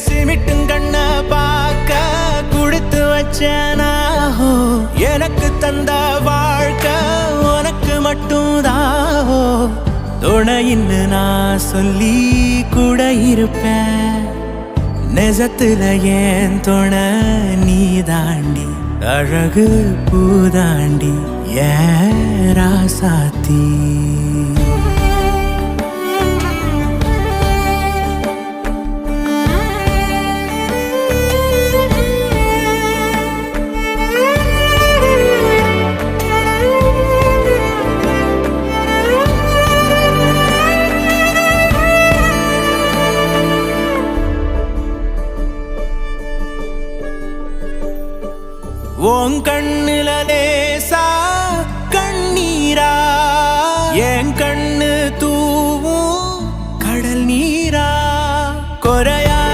சிமிட்டும் கண்ண பார்க்க குடுத்து வச்சனாஹோ எனக்கு தந்த வாழ்க்கை உனக்கு மட்டும் தாஹோ துணையின்னு நான் சொல்லி கூட இருப்பேன் நெசத்துல ஏன் துணை நீ தாண்டி அழகு பூதாண்டி ஏன் ராசாத்தி உன் கண்ணுல லேசா